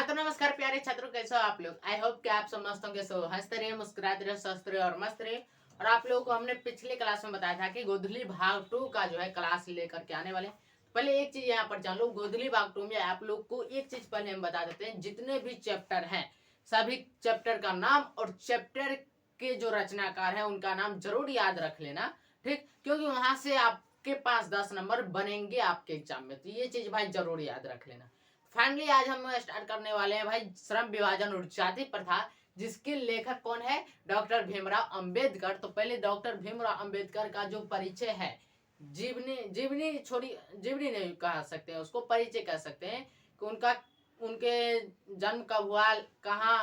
तो नमस्कार प्यारे छात्रों, कैसे हो आप लोग। आई होप कि आप सब मस्त होंगे। सो हंसते रहिए, मुस्कुराते रहिए, स्वस्थ रहिए और मस्त रहिए। और आप लोगों को हमने पिछले क्लास में बताया था कि गोधली भाग 2 का जो है क्लास लेकर के आने वाले हैं। पहले एक चीज यहाँ पर जान लो, गोधली भाग 2 में आप लोग को एक चीज पहले हम बता देते हैं। जितने भी चैप्टर हैं सभी चैप्टर का नाम और चैप्टर के जो रचनाकार है उनका नाम जरूर याद रख लेना, ठीक। क्योंकि वहां से आपके पास 10 नंबर बनेंगे आपके एग्जाम में, तो ये चीज भाई जरूर याद रख लेना। फाइनली आज हम स्टार्ट करने वाले हैं भाई श्रम विभाजन और जाति प्रथा, जिसके लेखक कौन है, डॉक्टर भीमराव अंबेडकर। तो पहले डॉक्टर भीमराव अंबेडकर का जो परिचय है, जीवनी जीवनी छोड़ी जीवनी नहीं कह सकते हैं उसको, परिचय कह सकते हैं कि उनका उनके जन्म कब हुआ, कहाँ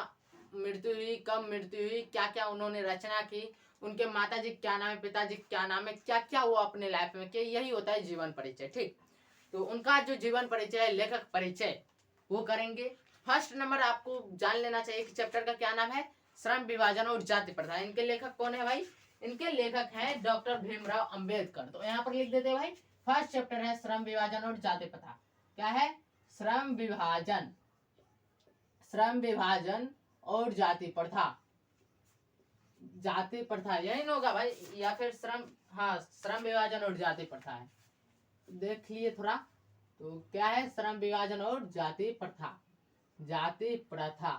मृत्यु हुई, कब मृत्यु हुई, क्या क्या उन्होंने रचना की, उनके माताजी क्या नाम है, पिताजी क्या नाम है, क्या क्या हुआ अपने लाइफ में, कि यही होता है जीवन परिचय, ठीक। तो उनका जो जीवन परिचय है, लेखक परिचय, वो करेंगे। फर्स्ट नंबर आपको जान लेना चाहिए कि चैप्टर का क्या नाम है, श्रम विभाजन और जाति प्रथा। इनके लेखक कौन है भाई, इनके लेखक हैं डॉक्टर भीमराव अंबेडकर। तो यहाँ पर लिख देते हैं भाई, फर्स्ट चैप्टर है श्रम विभाजन और जाति प्रथा। क्या है, श्रम विभाजन, श्रम विभाजन और जाति प्रथा। जाति प्रथा यही होगा भाई, या फिर श्रम, हाँ श्रम विभाजन और जाति प्रथा है, देख लिए थोड़ा। तो क्या है, श्रम विभाजन और जाति प्रथा। जाति प्रथा,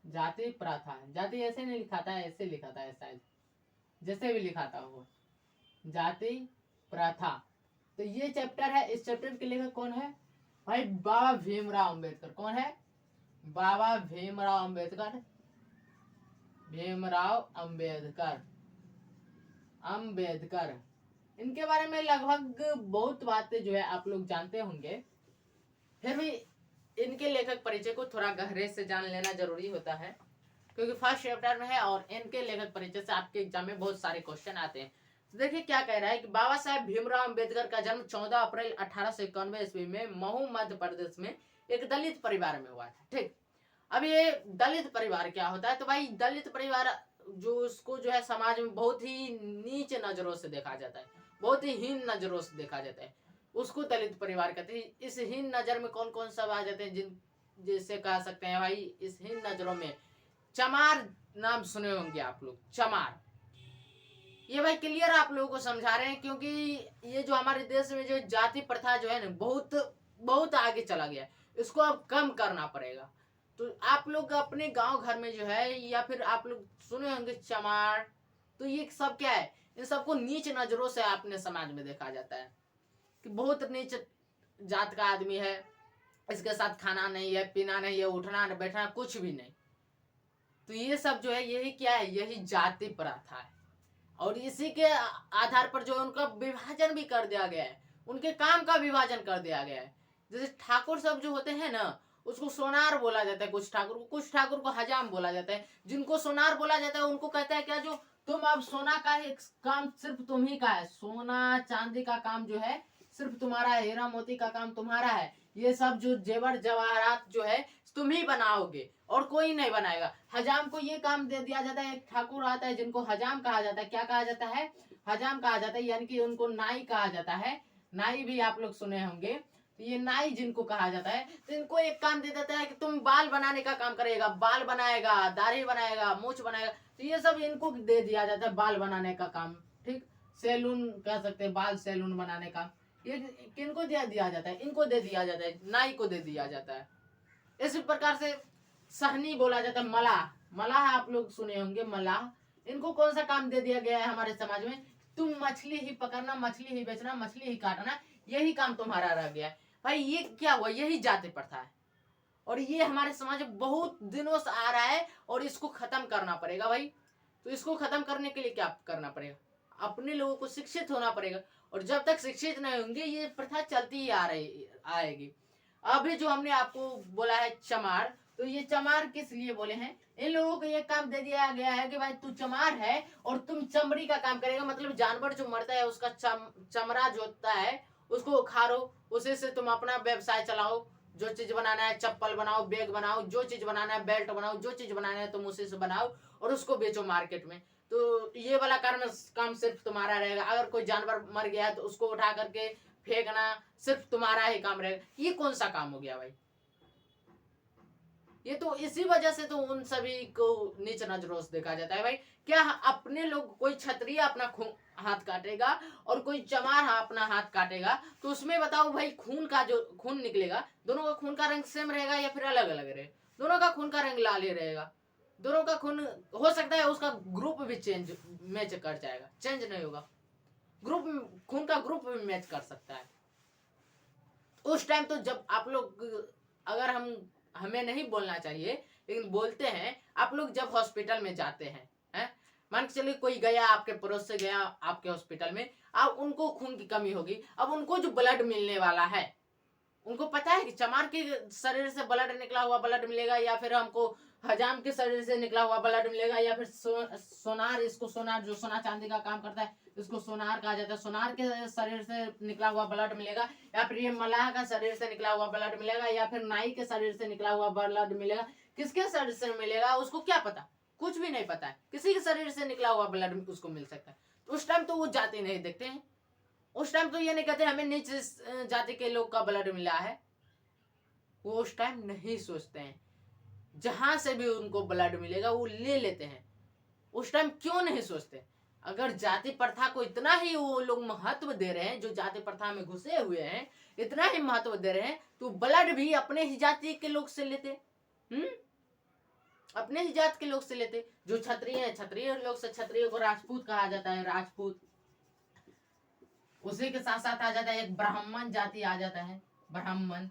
जाति प्रथा, जाति ऐसे नहीं लिखा था, ऐसे लिखा था शायद, जैसे भी लिखा था वो, जाति प्रथा। तो ये चैप्टर है, इस चैप्टर के लेखक कौन है भाई, बाबा भीमराव अंबेडकर। कौन है, बाबा भीमराव अंबेडकर, भीमराव अंबेडकर, अंबेडकर। इनके बारे में लगभग बहुत बातें जो है आप लोग जानते होंगे, फिर भी इनके लेखक परिचय को थोड़ा गहरे से जान लेना जरूरी होता है, क्योंकि फर्स्ट चैप्टर में है और इनके लेखक परिचय से आपके एग्जाम में बहुत सारे क्वेश्चन आते हैं। तो देखिए क्या कह रहा है कि बाबा साहेब भीमराव अंबेडकर का जन्म 14 अप्रैल 1891 ईस्वी में महू मध्य प्रदेश में एक दलित परिवार में हुआ था, ठीक। अब ये दलित परिवार क्या होता है, तो भाई दलित परिवार जो उसको जो है समाज में बहुत ही नीच नजरों से देखा जाता है, बहुत ही हीन नजरों से देखा जाता है, उसको दलित परिवार कहते हैं। इस हीन नजर में कौन कौन सब आ जाते हैं, जिन जैसे कह सकते हैं भाई, इस हीन नजरों में चमार नाम सुने होंगे आप लोग, चमार। ये भाई क्लियर आप लोगों को समझा रहे हैं, क्योंकि ये जो हमारे देश में जो जाति प्रथा जो है ना, बहुत बहुत आगे चला गया है, इसको अब कम करना पड़ेगा। तो आप लोग अपने गांव घर में जो है, या फिर आप लोग सुने होंगे चमार, तो ये सब क्या है, इन सबको नीच नजरों से अपने समाज में देखा जाता है कि बहुत नीच जात का आदमी है, इसके साथ खाना नहीं है, पीना नहीं है, उठना बैठना कुछ भी नहीं। तो ये सब जो है, यही क्या है, यही जाति प्रथा है। और इसी के आधार पर जो है उनका विभाजन भी कर दिया गया है, उनके काम का विभाजन कर दिया गया है। जैसे ठाकुर सब जो होते हैं ना, उसको सोनार बोला जाता है, कुछ ठाकुर को हजाम बोला जाता है। जिनको सोनार बोला जाता है उनको कहता है क्या, जो तुम अब सोना का ही काम सिर्फ तुम ही का है, सोना चांदी का काम जो है सिर्फ तुम्हारा है, हीरा मोती का काम तुम्हारा है, ये सब जो जेवर जवाहरात जो है तुम ही बनाओगे और कोई नहीं बनाएगा। हजाम को ये काम दे दिया जाता है, एक ठाकुर आता है जिनको हजाम कहा जाता है। क्या कहा जाता है, हजाम कहा जाता है, यानी कि उनको नाई कहा जाता है। नाई भी आप लोग सुने होंगे, तो ये नाई जिनको कहा जाता है, तो इनको एक काम दे देता है कि तुम बाल बनाने का काम करेगा, बाल बनाएगा, दाढ़ी बनाएगा, मूछ बनाएगा। तो ये सब इनको दे दिया जाता है, बाल बनाने का काम, ठीक। सैलून कह सकते हैं, बाल सैलून बनाने का, ये किनको दे दिया जाता है, इनको दे दिया जाता है, नाई को दे दिया जाता है। इसी प्रकार से सहनी बोला जाता है, मलाह, मलाह आप लोग सुने होंगे, मलाह। इनको कौन सा काम दे दिया गया है हमारे समाज में, तुम मछली ही पकड़ना, मछली ही बेचना, मछली ही काटना, यही काम तुम्हारा रह गया है। भाई ये क्या हुआ, यही जाति प्रथा है, और ये हमारे समाज में बहुत दिनों से आ रहा है, और इसको खत्म करना पड़ेगा भाई। तो इसको खत्म करने के लिए क्या करना पड़ेगा, अपने लोगों को शिक्षित होना पड़ेगा, और जब तक शिक्षित नहीं होंगे ये प्रथा चलती ही आएगी। अभी जो हमने आपको बोला है चमार, तो ये चमार किस लिए बोले हैं, इन लोगों को ये काम दे दिया गया है कि भाई तू चमार है और तुम चमड़ी का काम करेगा, मतलब जानवर जो मरता है उसका चमड़ा जो होता है उसको उखाड़ो, उसी से तुम अपना व्यवसाय चलाओ, जो चीज बनाना है, चप्पल बनाओ, बैग बनाओ, जो चीज बनाना है, बेल्ट बनाओ, जो चीज बनाना है तुम उसी से बनाओ और उसको बेचो मार्केट में। तो ये वाला काम सिर्फ तुम्हारा रहेगा। अगर कोई जानवर मर गया है तो उसको उठा करके फेंकना सिर्फ तुम्हारा ही काम रहेगा। ये कौन सा काम हो गया भाई, ये तो इसी वजह से तो उन सभी को नीच नजरों से देखा जाता है। भाई क्या अपने लोग, कोई क्षत्रिय अपना हाथ काटेगा और कोई चमार अपना हाथ काटेगा, तो उसमें बताओ भाई खून का जो खून निकलेगा, दोनों का खून का रंग सेम रहेगा या फिर अलग अलग रहेगा? दोनों का खून का रंग लाल ही रहेगा। दोनों का खून हो सकता है उसका ग्रुप भी चेंज मैच कर जाएगा, चेंज नहीं होगा, ग्रुप खून का ग्रुप भी मैच कर सकता है। उस टाइम तो जब आप लोग, अगर हमें नहीं बोलना चाहिए लेकिन बोलते हैं, आप लोग जब हॉस्पिटल में जाते हैं, मान के चलिए कोई गया आपके पड़ोस से गया आपके हॉस्पिटल में, अब उनको खून की कमी होगी, अब उनको जो ब्लड मिलने वाला है, उनको पता है कि चमार के शरीर से ब्लड निकला हुआ ब्लड मिलेगा या फिर हमको हजाम के शरीर से निकला हुआ ब्लड मिलेगा या फिर सोनार, इसको सोनार जो सोना चांदी का काम करता है इसको सोनार कहा जाता है, सोनार के शरीर से निकला हुआ ब्लड मिलेगा, या फिर ये मलाह का शरीर से निकला हुआ ब्लड मिलेगा, या फिर नाई के शरीर से निकला हुआ ब्लड मिलेगा। किसके शरीर से मिलेगा उसको क्या पता, कुछ भी नहीं पता है। किसी के शरीर से निकला हुआ ब्लड उसको मिल सकता है। तो उस टाइम तो वो जाति नहीं देखते हैं, उस टाइम तो ये नहीं कहते हमें नीच जाति के लोग का ब्लड मिला है, वो उस टाइम नहीं सोचते हैं। जहां से भी उनको ब्लड मिलेगा वो ले लेते हैं। उस टाइम क्यों नहीं सोचते? अगर जाति प्रथा को इतना ही वो लोग महत्व दे रहे हैं, जो जाति प्रथा में घुसे हुए हैं इतना ही महत्व दे रहे हैं, तो ब्लड भी अपने ही जाति के लोग से लेते, अपने ही जात के लोग से लेते। जो क्षत्रिय है, क्षत्रिय लोग से, क्षत्रिय को राजपूत कहा जाता है, राजपूत। उसी के साथ साथ आ जाता है एक ब्राह्मण जाति आ जाता है, ब्राह्मण।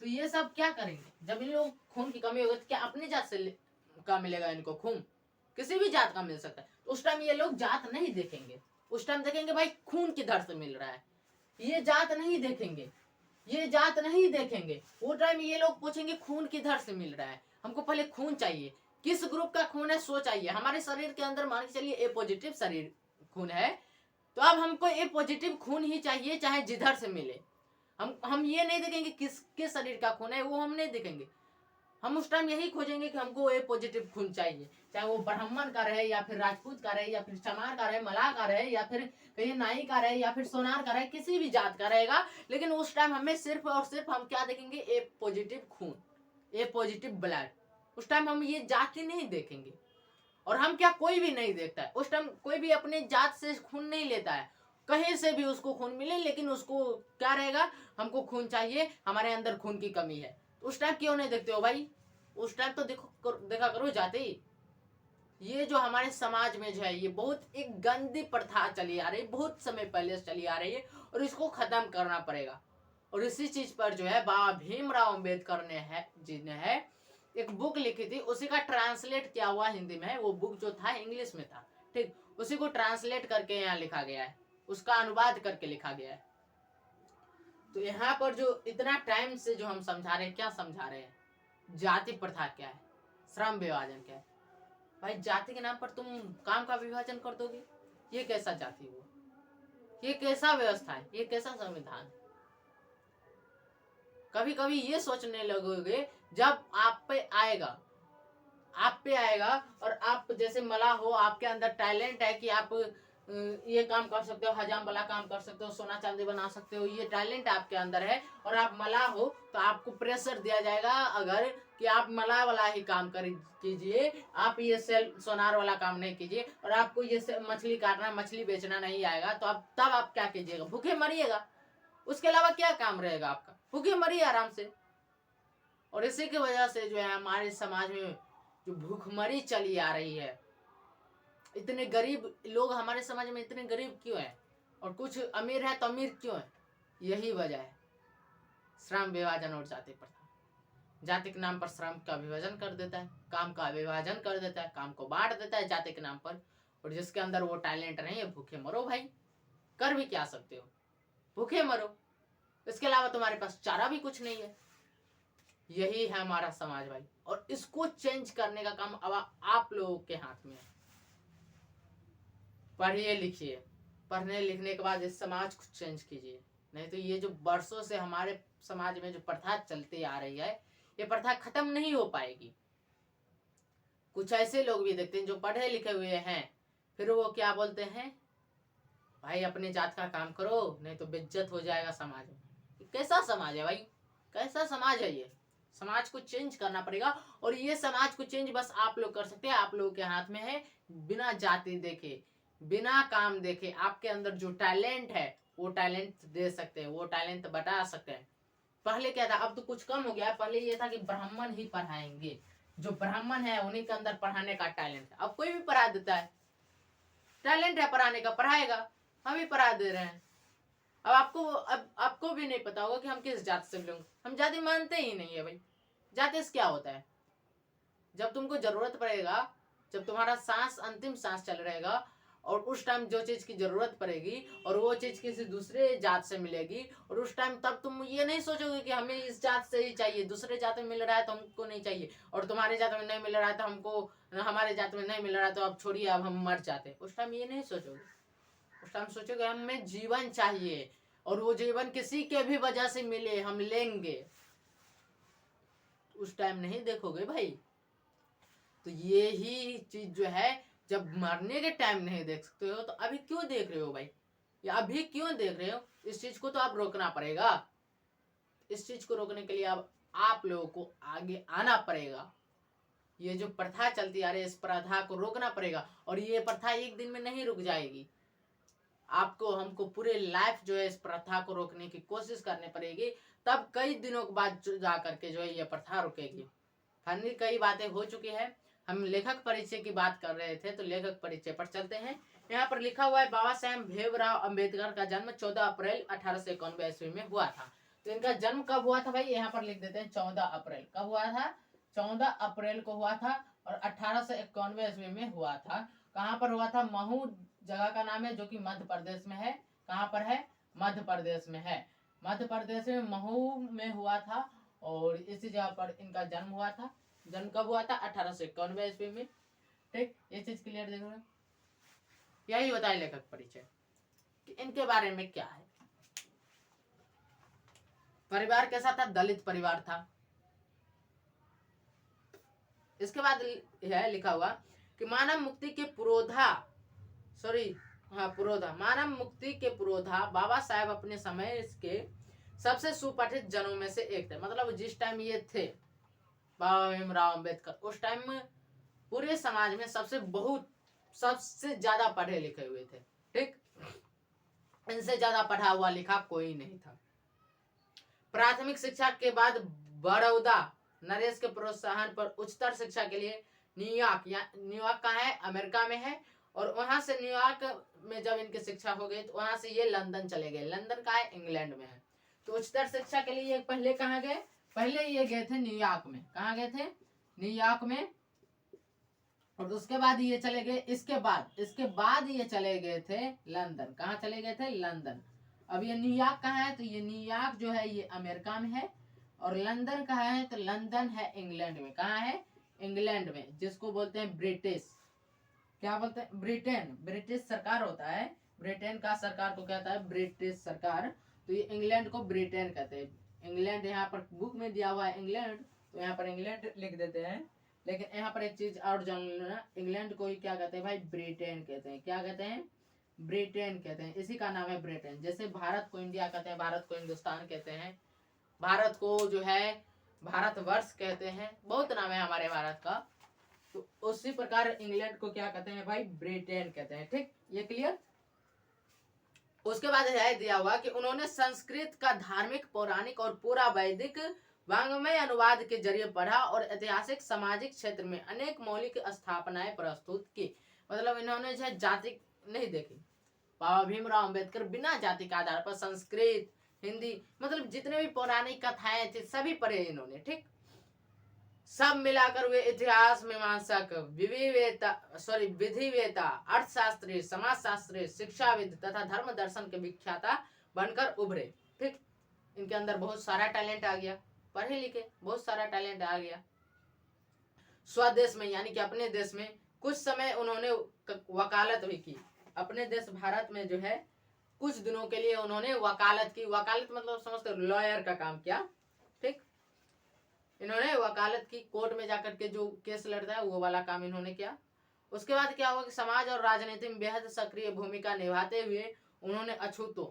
तो ये सब क्या करेंगे जब इन लोग खून की कमी होगी? तो क्या अपनी जात से का मिलेगा इनको खून? किसी भी जात का मिल सकता है। तो उस टाइम ये लोग जात नहीं देखेंगे, उस टाइम देखेंगे भाई खून किधर से मिल रहा है, ये जात नहीं देखेंगे, ये जात नहीं देखेंगे। वो टाइम ये लोग पूछेंगे खून किधर से मिल रहा है, हमको पहले खून चाहिए, किस ग्रुप का खून है सो चाहिए। हमारे शरीर के अंदर मान के चलिए ए पॉजिटिव शरीर खून है, तो अब हमको ए पॉजिटिव खून ही चाहिए, चाहे जिधर से मिले। हम ये नहीं देखेंगे किसके शरीर का खून है, वो हम नहीं देखेंगे। हम उस टाइम यही खोजेंगे कि हमको ए पॉजिटिव खून चाहिए, चाहे वो ब्राह्मण का रहे या फिर राजपूत का रहे या फिर चमार का रहे, मलाह का रहे या फिर कहीं नाई का रहे या फिर सोनार का रहे, किसी भी जात का रहेगा। लेकिन उस टाइम हमें सिर्फ और सिर्फ हम क्या देखेंगे? ए पॉजिटिव खून, ए पॉजिटिव ब्लड। उस टाइम हम ये जाति नहीं देखेंगे। और हम क्या, कोई भी नहीं देखता है उस टाइम, कोई भी अपने जात से खून नहीं लेता है, कहीं से भी उसको खून मिले, लेकिन उसको क्या रहेगा? हमको खून चाहिए, हमारे अंदर खून की कमी है। उस टाइम क्यों नहीं देखते हो भाई? उस टाइम तो देखा करो जाति। ये जो हमारे समाज में जो है, ये बहुत एक गंदी प्रथा चली आ रही है, बहुत समय पहले से चली आ रही है, और इसको खत्म करना पड़ेगा। और इसी चीज पर जो है बाबा भीमराव अम्बेडकर ने है एक बुक लिखी थी, उसी का ट्रांसलेट किया हुआ हिंदी में है। वो बुक जो था इंग्लिश में था, ठीक, उसी को ट्रांसलेट करके यहाँ लिखा गया है, उसका अनुवाद करके लिखा गया है। तो यहाँ पर जो इतना टाइम से जो हम समझा रहे हैं, क्या समझा रहे हैं? जाति प्रथा क्या है, श्रम विभाजन क्या है। भाई जाति के नाम पर तुम काम का विभाजन कर दोगे, ये कैसा जाति हुआ? ये कैसा व्यवस्था है? ये कैसा संविधान? कभी कभी ये सोचने लगोगे जब आप पे आएगा, और आप जैसे मला हो, आपके अंदर टैलेंट है कि आप ये काम कर सकते हो, हजाम वाला काम कर सकते हो, सोना चांदी बना सकते हो, ये टैलेंट आपके अंदर है, और आप मला हो, तो आपको प्रेशर दिया जाएगा अगर कि आप मला वाला ही काम कीजिए, आप ये सोनार वाला काम नहीं कीजिए, और आपको ये मछली काटना, मछली बेचना नहीं आएगा, तो तब आप क्या कीजिएगा? भूखे मरिएगा। उसके अलावा क्या काम रहेगा आपका? भूखे मरिए आराम से। और इसी की वजह से जो है हमारे समाज में जो भूखमरी चली आ रही है, इतने गरीब लोग हमारे समाज में इतने गरीब क्यों हैं, और कुछ अमीर है तो अमीर क्यों है? यही वजह है, श्रम विभाजन और जाति प्रथा। जाति के नाम पर श्रम का विभाजन कर देता है, काम का विभाजन कर देता है, काम को बांट देता है जाति के नाम पर, और जिसके अंदर वो टैलेंट नहीं है, भूखे मरो भाई। कर भी क्या सकते हो? भूखे मरो, इसके अलावा तुम्हारे पास चारा भी कुछ नहीं है। यही है हमारा समाज भाई, और इसको चेंज करने का काम अब आप लोगों के हाथ में है। पढ़िए लिखिए, पढ़ने लिखने के बाद इस समाज को चेंज कीजिए, नहीं तो ये जो वर्षों से हमारे समाज में जो प्रथा चलती आ रही है, ये प्रथा खत्म नहीं हो पाएगी। कुछ ऐसे लोग भी देखते हैं जो पढ़े लिखे हुए हैं, फिर वो क्या बोलते हैं? भाई अपने जात का काम करो, नहीं तो बेइज्जत हो जाएगा समाज में। कैसा समाज है भाई? कैसा समाज है ये? समाज को चेंज करना पड़ेगा। और ये समाज को चेंज बस आप लोग कर सकते हैं, आप लोगों के हाथ में है। बिना जाति देखे, बिना काम देखे आपके अंदर जो टैलेंट है वो टैलेंट दे सकते हैं, वो टैलेंट बता सकते हैं। पहले क्या था, अब तो कुछ कम हो गया। पहले ये था कि ब्राह्मण ही पढ़ाएंगे, जो ब्राह्मण है उन्हीं के अंदर पढ़ाने का टैलेंट है। अब कोई भी पढ़ा देता है, टैलेंट है पढ़ाने का, पढ़ाएगा। हम ही पढ़ा दे रहे हैं। अब आपको भी नहीं पता होगा कि हम किस जाति से बिलोंग, हम जाति मानते ही नहीं है भाई। जाति से क्या होता है? जब तुमको जरूरत पड़ेगा, जब तुम्हारा सांस अंतिम सांस चल रहेगा और उस टाइम जो चीज की जरूरत पड़ेगी और वो चीज किसी दूसरे जात से मिलेगी, और उस टाइम तब तुम ये नहीं सोचोगे कि हमें इस जात से ही चाहिए, दूसरे जात में मिल रहा है तो हमको नहीं चाहिए, और तुम्हारे जात में नहीं मिल रहा है तो हमको, हमारे जात में नहीं मिल रहा है तो अब छोड़िए अब हम मर जाते। उस टाइम ये नहीं सोचोगे, उस टाइम सोचोगे हमें जीवन चाहिए और वो जीवन किसी के भी वजह से मिले हम लेंगे। उस टाइम नहीं देखोगे भाई। तो ये ही चीज जो है, जब मरने के टाइम नहीं देख सकते हो तो अभी क्यों देख रहे हो भाई, या अभी क्यों देख रहे हो? इस चीज को तो आप रोकना पड़ेगा। इस चीज को रोकने के लिए अब आप लोगों को आगे आना पड़ेगा। ये जो प्रथा चलती आ रही है, इस प्रथा को रोकना पड़ेगा। और ये प्रथा एक दिन में नहीं रुक जाएगी। आपको हमको पूरे लाइफ जो है इस प्रथा को रोकने की कोशिश करनी पड़ेगी, तब कई दिनों के बाद जा करके जो है ये प्रथा रुकेगी। फाइनली कई बातें हो चुकी है। हम लेखक परिचय की बात कर रहे थे, तो लेखक परिचय पर चलते हैं। यहाँ पर लिखा हुआ है बाबा साहेब भीमराव अंबेडकर का जन्म 14 अप्रैल 1891 ईस्वी में हुआ था। तो इनका जन्म कब हुआ था भाई, यहाँ पर लिख देते हैं 14 अप्रैल। कब हुआ था? 14 अप्रैल को हुआ था और 1891 ईस्वी में हुआ था। कहाँ पर हुआ था? महू जगह का नाम है, जो कि मध्य प्रदेश में है। कहाँ पर है? मध्य प्रदेश में है। मध्य प्रदेश में महू में हुआ था और इसी जगह पर इनका जन्म हुआ था। जन्म कब हुआ था? 1891 ईस्वी में। ठीक, ये चीज क्लियर देख रहे हो? यही होता है लेखक परिचय कि इनके बारे में क्या है। परिवार कैसा था? दलित परिवार था। इसके बाद है लिखा हुआ कि मानव मुक्ति के पुरोधा, मानव मुक्ति के पुरोधा बाबा साहेब अपने समय के सबसे सुपठित जनों में से एक थे। मतलब जिस टाइम ये थे बाबा भीमराव अंबेडकर, उस टाइम में पूरे समाज में सबसे ज्यादा पढ़े लिखे हुए थे। ठीक, इनसे ज्यादा पढ़ा हुआ लिखा कोई नहीं था। प्राथमिक शिक्षा के बाद बड़ौदा नरेश के प्रोत्साहन पर उच्चतर शिक्षा के लिए न्यूयॉर्क का है, अमेरिका में है। और वहां से न्यूयॉर्क में जब इनकी शिक्षा हो गई तो वहां से ये लंदन चले गए। लंदन का है, इंग्लैंड में है। तो उच्चतर शिक्षा के लिए पहले कहाँ गए? पहले ये गए थे न्यूयॉर्क में। कहाँ गए थे? न्यूयॉर्क में। और उसके बाद ये चले गए, इसके बाद ये चले गए थे लंदन। कहाँ चले गए थे? लंदन। अब ये न्यूयॉर्क कहाँ है? तो ये न्यूयॉर्क जो है ये अमेरिका में है। और लंदन कहाँ है? तो लंदन है इंग्लैंड में। कहाँ है? इंग्लैंड में, जिसको बोलते हैं ब्रिटिश, क्या बोलते हैं? ब्रिटेन। ब्रिटिश सरकार होता है, ब्रिटेन का सरकार को कहता है ब्रिटिश सरकार। तो ये इंग्लैंड को ब्रिटेन कहते हैं। इंग्लैंड यहाँ पर बुक में दिया हुआ है इंग्लैंड, तो यहाँ पर इंग्लैंड लिख देते हैं। लेकिन यहाँ पर एक चीज और जान लेना, इंग्लैंड को ही क्या कहते हैं भाई? ब्रिटेन कहते हैं। क्या कहते हैं? ब्रिटेन कहते हैं। इसी का नाम है ब्रिटेन। जैसे भारत को इंडिया कहते हैं, भारत को हिंदुस्तान कहते हैं, भारत को जो है भारतवर्ष कहते हैं, बहुत नाम है हमारे भारत का। तो उसी प्रकार इंग्लैंड को क्या कहते हैं भाई? ब्रिटेन कहते हैं। ठीक, ये क्लियर? उसके बाद है दिया हुआ कि उन्होंने संस्कृत का धार्मिक, पौराणिक और पूरा वैदिक वांग्मय अनुवाद के जरिए पढ़ा और ऐतिहासिक सामाजिक क्षेत्र में अनेक मौलिक स्थापनाएं प्रस्तुत की। मतलब इन्होंने जो जाति नहीं देखी। बाबा भीमराव अंबेडकर बिना जाति के आधार पर संस्कृत, हिंदी, मतलब जितने भी पौराणिक कथाएं थी सभी पढ़े इन्होंने। ठीक, सब मिलाकर वे इतिहास मीमांसक, विधिवेता, अर्थशास्त्री, समाजशास्त्री, शिक्षाविद तथा धर्म दर्शन के विख्याता बनकर उभरे। ठीक, इनके अंदर बहुत सारा टैलेंट आ गया, पढ़े लिखे बहुत सारा टैलेंट आ गया। स्वदेश में यानी कि अपने देश में कुछ समय उन्होंने वकालत भी की। अपने देश भारत में जो है कुछ दिनों के लिए उन्होंने वकालत की। वकालत मतलब समझते हो, लॉयर का काम किया। ठीक, इन्होंने वकालत की, कोर्ट में जाकर के जो केस लड़ता है वो वाला काम इन्होंने किया। उसके बाद क्या हुआ कि समाज और राजनीति में बेहद सक्रिय भूमिका निभाते हुए उन्होंने अछूतों,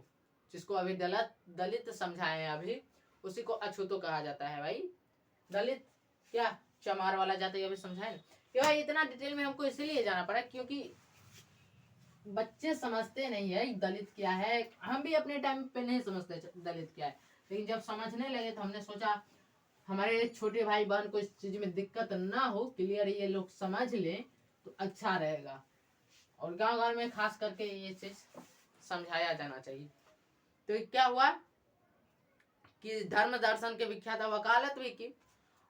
जिसको अभी दलित समझाए हैं अभी, उसी को अछूतों कहा जाता है भाई। दलित क्या चमार वाला जाति, अभी समझाए ना कि भाई इतना डिटेल में हमको इसीलिए जाना पड़ा क्योंकि बच्चे समझते नहीं है दलित क्या है। हम भी अपने टाइम पे नहीं समझते दलित क्या है, लेकिन जब समझने लगे तो हमने सोचा हमारे छोटे भाई बहन को इस चीज में दिक्कत ना हो, क्लियर ये लोग समझ ले तो अच्छा रहेगा। और गांव गांव में खास करके ये चीज समझाया जाना चाहिए। तो क्या हुआ कि धर्म दर्शन के विख्यात वकालत भी की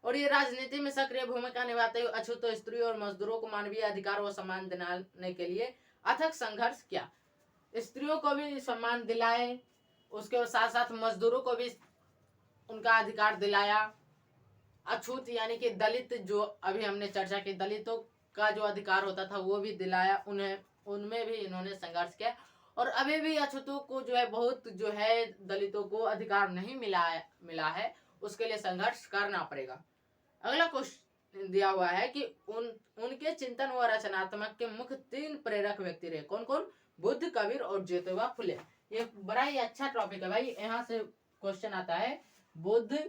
और ये राजनीति में सक्रिय भूमिका निभाते हुए अछूत स्त्रियों और मजदूरों को मानवीय अधिकार व सम्मान दिलाने के लिए अथक संघर्ष किया। स्त्रियों को भी सम्मान दिलाए, उसके साथ साथ मजदूरों को भी उनका अधिकार दिलाया। अछूत यानी कि दलित, जो अभी हमने चर्चा की दलितों का जो अधिकार होता था वो भी दिलाया उन्हें, उनमें भी इन्होंने संघर्ष किया। और अभी भी अछूतों को जो है बहुत जो है दलितों को अधिकार नहीं मिला है, उसके लिए संघर्ष करना पड़ेगा। अगला क्वेश्चन दिया हुआ है कि उनके चिंतन व रचनात्मक के मुख्य 3 प्रेरक व्यक्ति रहे, कौन कौन? बुद्ध, कबीर और ज्योतिबा फुले। ये बड़ा ही अच्छा टॉपिक है भाई, यहाँ से क्वेश्चन आता है। बुद्ध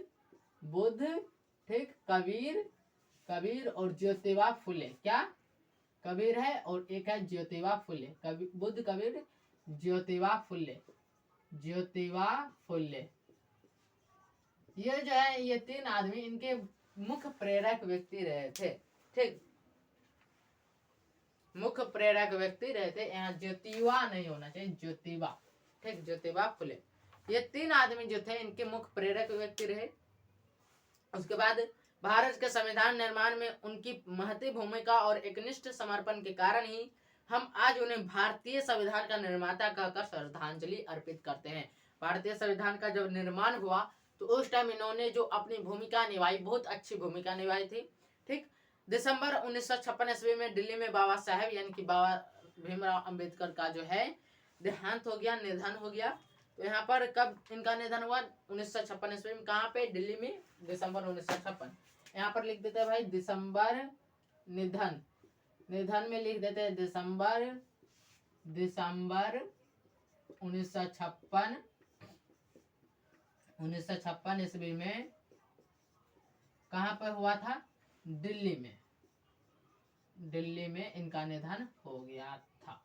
ठीक, कबीर और ज्योतिबा फुले। क्या कबीर है और एक है ज्योतिबा फुले। बुद्ध, कबीर, ज्योतिबा फुले। ये जो है ये 3 आदमी इनके मुख्य प्रेरक व्यक्ति रहे थे। ठीक, मुख्य प्रेरक व्यक्ति रहे थे। यहाँ ज्योतिबा नहीं होना चाहिए, ज्योतिबा। ठीक, ज्योतिबा फुले। ये 3 आदमी जो थे इनके मुख्य प्रेरक व्यक्ति रहे। उसके बाद भारत के संविधान निर्माण में उनकी महती भूमिका और एकनिष्ठ समर्पण के कारण ही हम आज उन्हें भारतीय संविधान का निर्माता कहकर श्रद्धांजलि अर्पित करते हैं। भारतीय संविधान का जब निर्माण हुआ तो उस टाइम इन्होंने जो अपनी भूमिका निभाई, बहुत अच्छी भूमिका निभाई थी। ठीक, दिसंबर 1956 ईस्वी में दिल्ली में बाबा साहेब यानी कि बाबा भीमराव अंबेडकर का जो है देहांत हो गया, निधन हो गया। तो यहाँ पर कब इनका निधन हुआ? 1956 ईस्वी में। कहाँ पे? दिल्ली में, दिसंबर 1956। यहाँ पर लिख देते हैं भाई दिसंबर, निधन में लिख देते हैं दिसंबर 1956 ईस्वी में। कहाँ पर हुआ था? दिल्ली में इनका निधन हो गया था।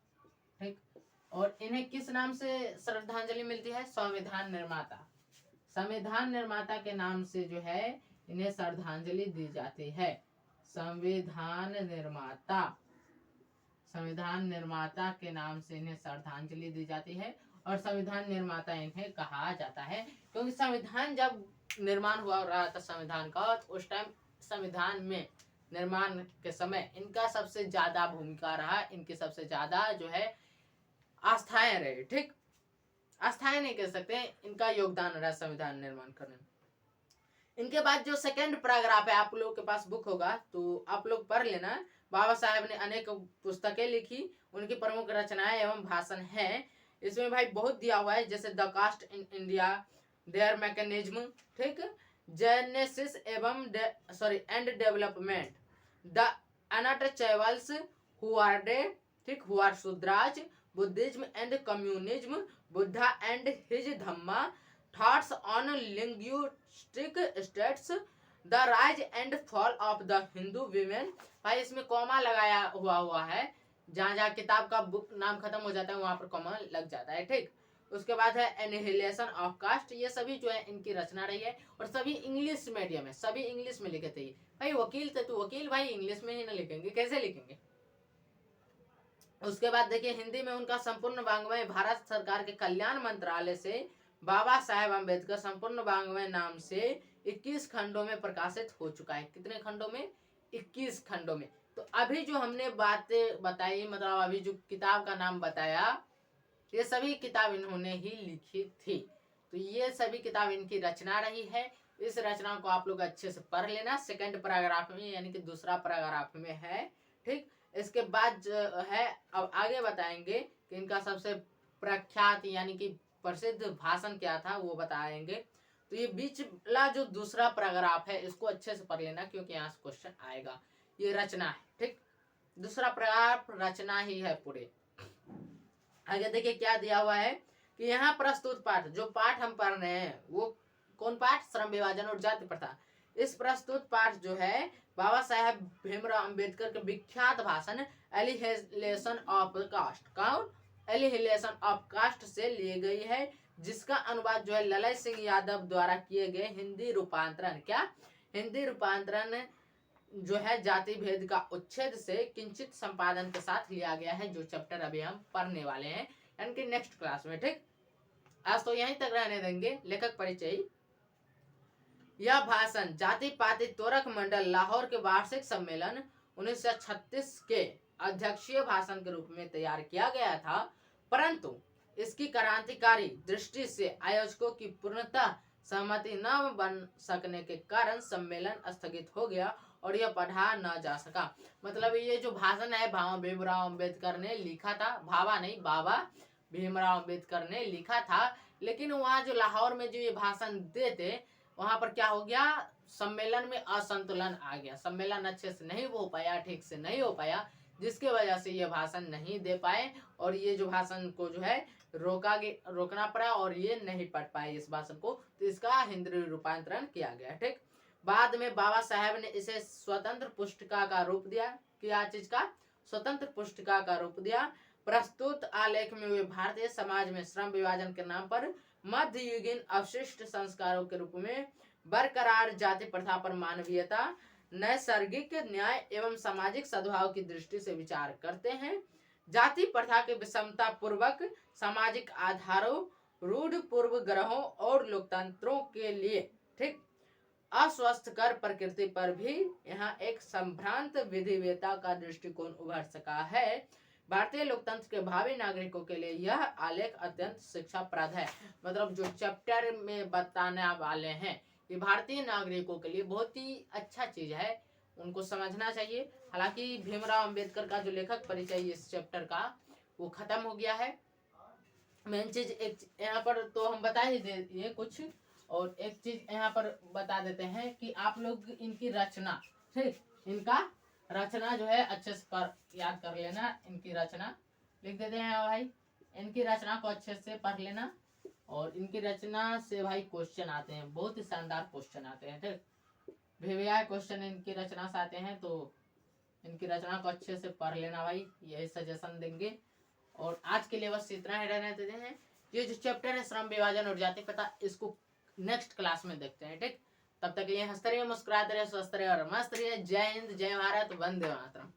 ठीक, और इन्हें किस नाम से श्रद्धांजलि मिलती है? संविधान निर्माता के नाम से जो है इन्हें श्रद्धांजलि दी जाती है। संविधान निर्माता के नाम से इन्हें श्रद्धांजलि दी जाती है और संविधान निर्माता इन्हें कहा जाता है क्योंकि संविधान जब निर्माण हुआ रहा था संविधान का, तो उस टाइम संविधान में निर्माण के समय इनका सबसे ज्यादा भूमिका रहा, इनकी सबसे ज्यादा जो है आस्थाएं रही। ठीक, आस्थाएं नहीं कह सकते, इनका योगदान रहा संविधान निर्माण करने में। इनके बाद जो सेकंड पैराग्राफ है, आप लोगों के पास बुक होगा तो आप लोग पढ़ लेना। बाबा साहेब ने अनेक पुस्तकें लिखी, उनकी प्रमुख रचनाएं एवं भाषण हैं। इसमें भाई बहुत दिया हुआ है, जैसे the caste in India, their mechanism, ठीक, जेनेसिस एवं and development, the untouchables who are they, ठीक, who are Shudras, Buddhism and communism, Buddha and his Dhamma, thoughts on linguistic states, the rise and fall of the Hindu women. भाई इसमें comma लगाया हुआ है, जहां जहां किताब का बुक नाम खत्म हो जाता है वहां पर कॉमा लग जाता है। ठीक, उसके बाद है एनिहिलेशन ऑफ कास्ट। ये सभी जो है इनकी रचना रही है और सभी इंग्लिश मीडियम है, सभी इंग्लिश में लिखे थे। भाई वकील थे तो वकील भाई इंग्लिश में ही ना लिखेंगे, कैसे लिखेंगे? उसके बाद देखिए हिंदी में उनका संपूर्ण वांग्मय भारत सरकार के कल्याण मंत्रालय से बाबा साहेब अम्बेडकर संपूर्ण वांग्मय नाम से 21 खंडों में प्रकाशित हो चुका है। कितने खंडों में? 21 खंडों में। तो अभी जो हमने बातें बताई, मतलब अभी जो किताब का नाम बताया, ये सभी किताब इन्होंने ही लिखी थी। तो ये सभी किताब इनकी रचना रही है। इस रचना को आप लोग अच्छे से पढ़ लेना। सेकंड पैराग्राफ में यानी कि दूसरा पैराग्राफ में है। ठीक, इसके बाद जो है अब आगे बताएंगे कि इनका सबसे प्रख्यात यानी कि प्रसिद्ध भाषण क्या था वो बताएंगे। तो ये बीच वाला जो दूसरा पैराग्राफ है इसको अच्छे से पढ़ लेना क्योंकि यहाँ से क्वेश्चन आएगा। ये रचना है, ठीक, दूसरा पैराग्राफ रचना ही है पूरे। आगे देखिए क्या दिया हुआ है कि यहाँ प्रस्तुत पाठ, जो पाठ हम पढ़ रहे हैं वो कौन पाठ? श्रम विभाजन और जाति प्रथा। इस प्रस्तुत पाठ जो है बाबा साहेब भीमराव अंबेडकर के विख्यात भाषण एलिहेलेशन ऑफ कास्ट, कौन, एलिहेलेशन ऑफ कास्ट से ली गई है, जिसका अनुवाद जो है ललय सिंह यादव द्वारा किए गए हिंदी रूपांतरण, क्या, हिंदी रूपांतरण जो है जाति भेद का उच्छेद से किंचित संपादन के साथ लिया गया है, जो चैप्टर अभी हम पढ़ने वाले हैं यानी कि नेक्स्ट क्लास में। ठीक, आज तो यहीं तक रहने देंगे। लेखक परिचय। यह भाषण जाति पाति तोरक मंडल लाहौर के वार्षिक सम्मेलन 1936 के अध्यक्षीय भाषण के रूप में तैयार किया गया था, परंतु इसकी क्रांतिकारी दृष्टि से आयोजकों की पूर्णतः सहमति न बन सकने के कारण सम्मेलन स्थगित हो गया और यह पढ़ा न जा सका। मतलब ये जो भाषण है बाबा भीमराव अंबेडकर ने लिखा था, भावा नहीं बाबा भीमराव अंबेडकर ने लिखा था, लेकिन वहाँ जो लाहौर में जो ये भाषण देते वहां पर क्या हो गया, सम्मेलन में असंतुलन आ गया, सम्मेलन अच्छे से नहीं हो पाया, ठीक से नहीं हो पाया, जिसके वजह से ये भाषण नहीं दे पाए और ये जो भाषण को जो है रोकना पड़ा और ये नहीं पढ़ पाए इस भाषण को, तो इसका हिंदी रूपांतरण किया गया। ठीक, बाद में बाबा साहेब ने इसे स्वतंत्र पुस्तिका का रूप दिया, क्या चीज का, स्वतंत्र पुस्तिका का रूप दिया। प्रस्तुत आलेख में वे भारतीय समाज में श्रम विभाजन के नाम पर मध्ययुगीन अवशिष्ट संस्कारों के रूप में बरकरार जाति प्रथा पर मानवीयता, नैसर्गिक न्याय एवं सामाजिक सद्भाव की दृष्टि से विचार करते हैं। जाति प्रथा के विषमता पूर्वक सामाजिक आधारों, रूढ़ पूर्व ग्रहों और लोकतंत्रों के लिए ठीक अस्वस्थकर प्रकृति पर भी यहाँ एक संभ्रांत विधिवेता का दृष्टिकोण उभर सका है। भारतीय लोकतंत्र के भावी नागरिकों के लिए यह आलेख अत्यंत शिक्षाप्रद है। मतलब जो चैप्टर में बताने वाले हैं ये भारतीय नागरिकों के लिए बहुत ही अच्छा चीज है, उनको समझना चाहिए। हालांकि भीमराव अंबेडकर का जो लेखक परिचय इस चैप्टर का वो खत्म हो गया है। मेन चीज एक यहाँ पर तो हम बता ही दे ये कुछ, और एक चीज यहाँ पर बता देते हैं कि आप लोग इनकी रचना, ठीक, इनका रचना जो है अच्छे से याद कर लेना, इनकी रचना लिख देते हैं भाई, इनकी रचना को अच्छे से पढ़ लेना और इनकी रचना से भाई क्वेश्चन आते हैं, बहुत ही शानदार क्वेश्चन आते हैं। ठीक, भिविया क्वेश्चन इनकी रचना से आते हैं, तो इनकी रचना को अच्छे से पढ़ लेना भाई, यही सजेशन देंगे। और आज के लिए बस इतना ही रहने देते हैं। ये जो चैप्टर है श्रम विभाजन और जाति प्रथा, इसको नेक्स्ट क्लास में देखते हैं। ठीक, तब तक ये हंसते रहिए, मुस्कुराते रहिए, स्वस्थ रहिए और मस्त रहिए। जय हिंद, जय भारत, वंदे मातरम।